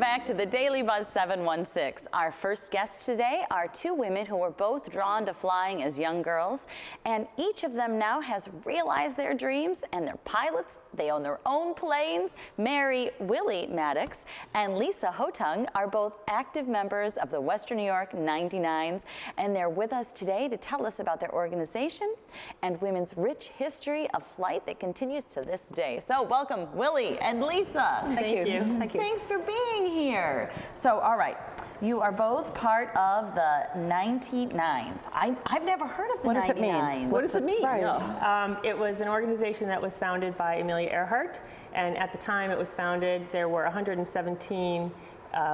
back to the Daily Buzz 716. Our first guests today are two women who were both drawn to flying as young girls, and each of them now has realized their dreams and they're pilots. They own their own planes. Mary Willie Maddox and Lisa Hotung are both active members of the Western New York 99s, and they're with us today to tell us about their organization and women's rich history of flight that continues to this day. So welcome, Willie and Lisa. Thank you. Thank you. Thanks for being here. So, all right, you are both part of the 99s. I've never heard of the 99s. What does it mean? What does it mean? Right. It was an organization that was founded by Amelia Earhart, and at the time it was founded, there were 117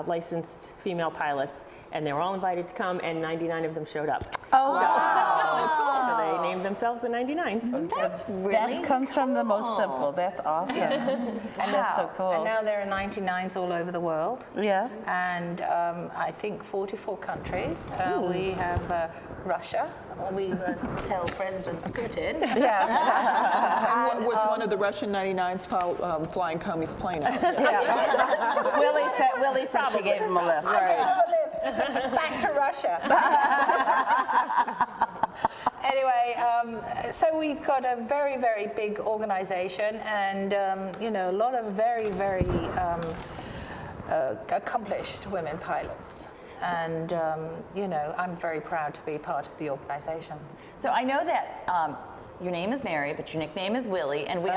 licensed female pilots, and they were all invited to come, and 99 of them showed up. Oh, wow. So they named themselves the 99s. That's really That comes from the most simple. That's awesome. And that's so cool. And now there are 99s all over the world. Yeah. And I think 44 countries. We have Russia. We must tell President Putin. Yeah. Was one of the Russian 99s flying Comey's plane out? Yeah. Willie said she gave him a lift. Right. Back to Russia. Anyway, so we've got a very, very big organization, and you know, a lot of very, very accomplished women pilots. And you know, I'm very proud to be part of the organization. So I know that your name is Mary, but your nickname is Willie, and we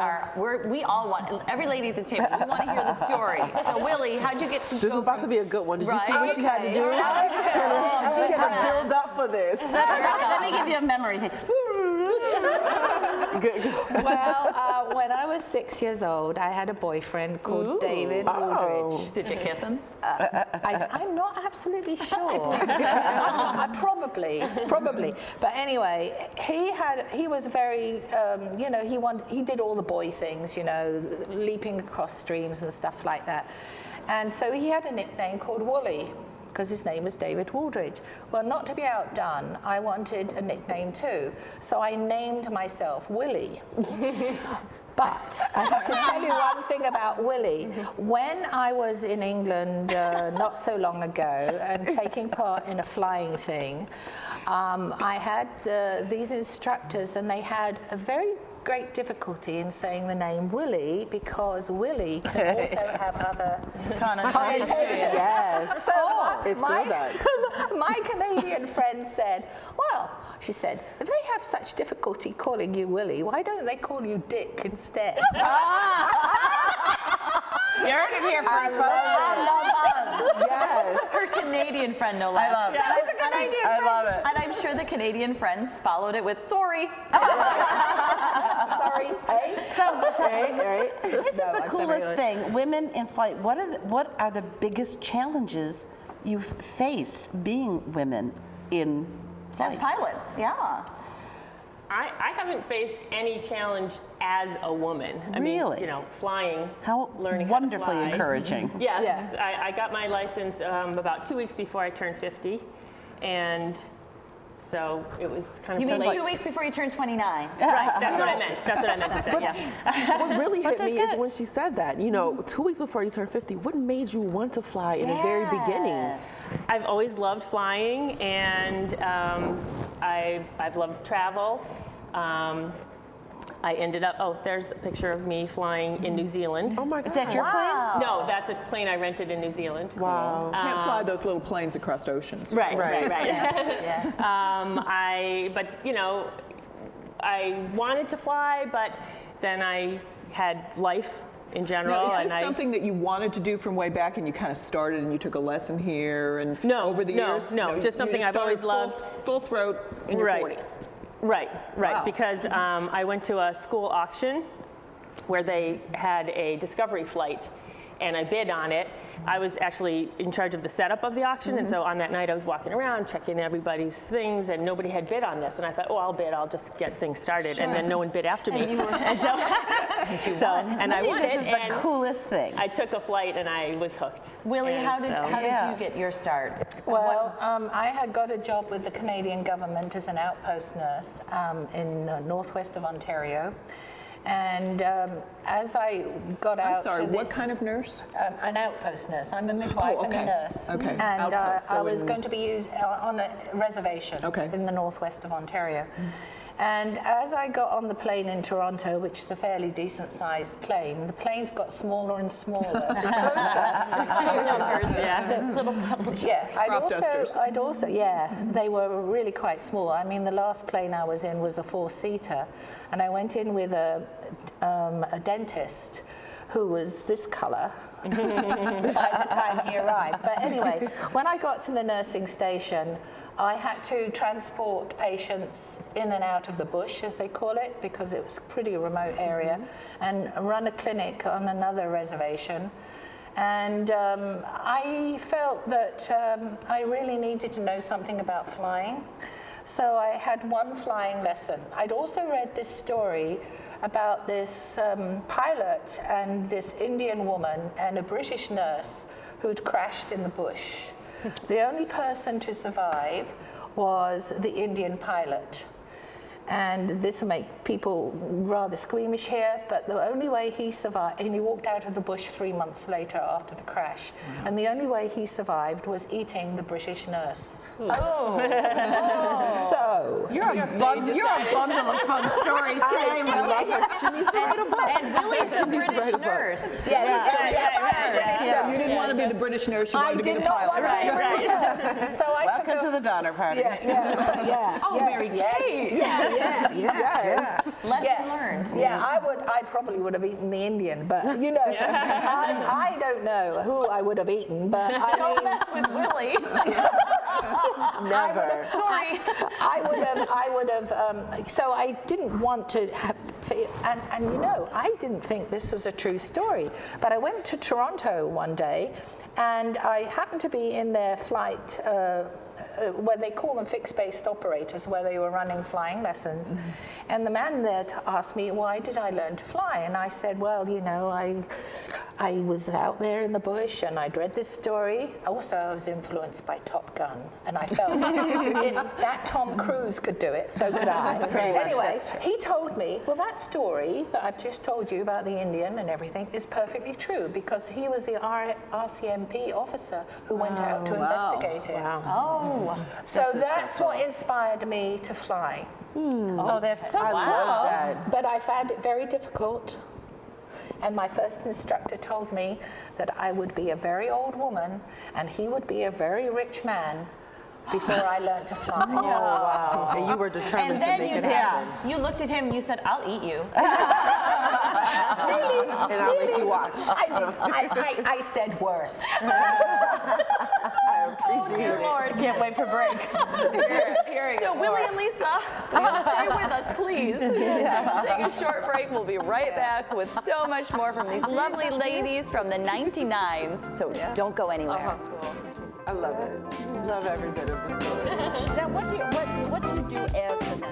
all want, every lady at this table, we want to hear the story. So Willie, how'd you get to This is about to be a good one. Did you see what she had to do? Okay. She had to build up for this. Let me give you a memory thing. Well, when I was 6 years old, I had a boyfriend called David Wooldridge. Did you kiss him? I'm not absolutely sure. I probably. But anyway, he was very, you know, he did all the boy things, you know, leaping across streams and stuff like that. And so he had a nickname called Wooly, because his name was David Wooldridge. Well, not to be outdone, I wanted a nickname too. So I named myself Willie. But I have to tell you one thing about Willie. When I was in England not so long ago and taking part in a flying thing, I had these instructors, and they had a very great difficulty in saying the name Willie, because Willie can also have other connotations. Yes. So my Canadian friend said, well, she said, if they have such difficulty calling you Willie, why don't they call you Dick instead? You heard it here first, folks. Yes. Her Canadian friend, no less. I love it. Yeah, it's a Canadian friend. I love it. And I'm sure the Canadian friends followed it with sorry. Sorry, hey? This is the coolest thing. Women in flight. What are the biggest challenges you've faced being women in flight? As pilots, yeah. I haven't faced any challenge as a woman. I Really? mean, you know, flying, How learning wonderfully how to fly. encouraging. Yes, Yeah. I got my license about 2 weeks before I turned 50, and so it was kind of You mean late. 2 weeks before you turn 29? Right, that's what I meant. That's what I meant to say, yeah. What really hit me that's is when she said that, you know, 2 weeks before you turn 50, what made you want to fly in the very beginning? Yes. I've always loved flying, and I've loved travel. I ended up, there's a picture of me flying in New Zealand. Oh my God. Is that your plane? No, that's a plane I rented in New Zealand. Wow. Can't fly those little planes across oceans. Right. Yeah. But you know, I wanted to fly, but then I had life in general. Now, is and this something that you wanted to do from way back, and you kind of started and you took a lesson here and over the years? No, just something you I've always started loved. Full throat in your Right. 40s. Right, Wow. because I went to a school auction where they had a discovery flight, and I bid on it. I was actually in charge of the setup of the auction, and so on that night I was walking around checking everybody's things, and nobody had bid on this, and I thought, oh, I'll bid, I'll just get things started, and then no one bid after me. And I won This it, is the and coolest thing. I took a flight and I was hooked. Willie, And how did Yeah. you get your start? Well, I had got a job with the Canadian government as an outpost nurse in northwest of Ontario. And as I got out I'm sorry, to what this, kind of nurse? an outpost nurse. I'm a midwife Oh, and a okay. nurse. Okay. And Outpost, so I was in- going to be used on a reservation Okay. in the northwest of Ontario. And as I got on the plane in Toronto, which is a fairly decent-sized plane, the planes got smaller and smaller. Yeah, I'd also, they were really quite small. I mean, the last plane I was in was a 4-seater, and I went in with a dentist who was this color by the time he arrived. But anyway, when I got to the nursing station, I had to transport patients in and out of the bush, as they call it, because it was a pretty remote area, and run a clinic on another reservation. And I felt that I really needed to know something about flying. So I had one flying lesson. I'd also read this story about this pilot and this Indian woman and a British nurse who'd crashed in the bush. The only person to survive was the Indian pilot. And this will make people rather squeamish here, but the only way he survived, and he walked out of the bush 3 months later after the crash, and the only way he survived was eating the British nurse. So, You're a bundle of fun stories today, Willie. And Willie's a British nurse. Yeah, you didn't want to be the British nurse, you I wanted to be did the not pilot. want to be the British nurse. So I took Welcome to the Donner Party. Oh, Mary Kate. Lesson learned. Yeah, I probably would have eaten the Indian, but you know, I don't know who I would have eaten, but Don't mess with Willie. Never. Sorry. I would have, so I didn't want to have, and you know, I didn't think this was a true story, but I went to Toronto one day, and I happened to be in their flight, where they call them fixed-based operators, where they were running flying lessons. And the man there asked me, why did I learn to fly? And I said, well, you know, I was out there in the bush and I'd read this story. Also, I was influenced by Top Gun. And I felt, if that Tom Cruise could do it, so could I. Anyway, he told me, well, that story that I've just told you about the Indian and everything is perfectly true, because he was the RCMP officer who went out to investigate it. Oh. So that's what inspired me to fly. Oh, that's so love that. But I found it very difficult. And my first instructor told me that I would be a very old woman and he would be a very rich man before I learned to fly. Oh, wow. And you were determined And to then make you it said, happen. you looked at him and you said, I'll eat you. And I'll make you watch. I said worse. I appreciate it. Lord. Can't wait for break. So Willie and Lisa, will you stay with us, please? We'll take a short break. We'll be right back with so much more from these lovely ladies from the 99s. So don't go anywhere. I love it. Love every bit of the story. Now, what do you do as the